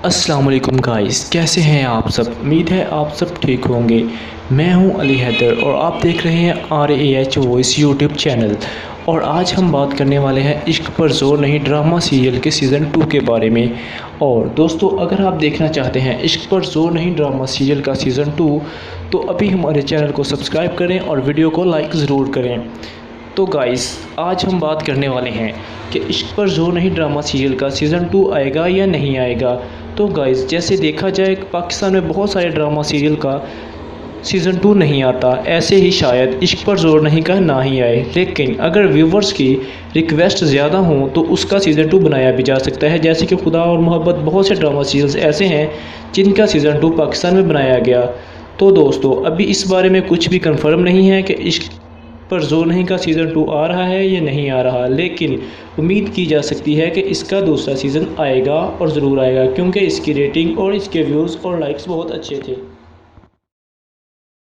अस्सलाम वालेकुम गाइस, कैसे हैं आप सब। उम्मीद है आप सब ठीक होंगे। मैं हूं अली हैदर और आप देख रहे हैं RAH वॉइस यूट्यूब चैनल। और आज हम बात करने वाले हैं इश्क पर जोर नहीं ड्रामा सीरियल के सीज़न 2 के बारे में। और दोस्तों, अगर आप देखना चाहते हैं इश्क पर जोर नहीं ड्रामा सीरियल का सीज़न 2 तो अभी हमारे चैनल को सब्सक्राइब करें और वीडियो को लाइक ज़रूर करें। तो गाइस, आज हम बात करने वाले हैं कि इश्क पर जोर नहीं ड्रामा सीरियल का सीज़न 2 आएगा या नहीं आएगा। तो गाइस, जैसे देखा जाए पाकिस्तान में बहुत सारे ड्रामा सीरियल का सीज़न 2 नहीं आता, ऐसे ही शायद इश्क पर जोर नहीं का ना ही आए। लेकिन अगर व्यूवर्स की रिक्वेस्ट ज़्यादा हो तो उसका सीज़न 2 बनाया भी जा सकता है। जैसे कि खुदा और मोहब्बत, बहुत से ड्रामा सीरियल्स ऐसे हैं जिनका सीज़न 2 पाकिस्तान में बनाया गया। तो दोस्तों, अभी इस बारे में कुछ भी कंफर्म नहीं है कि इश्क पर जोर नहीं का सीज़न 2 आ रहा है या नहीं आ रहा, लेकिन उम्मीद की जा सकती है कि इसका दूसरा सीज़न आएगा और ज़रूर आएगा, क्योंकि इसकी रेटिंग और इसके व्यूज़ और लाइक्स बहुत अच्छे थे।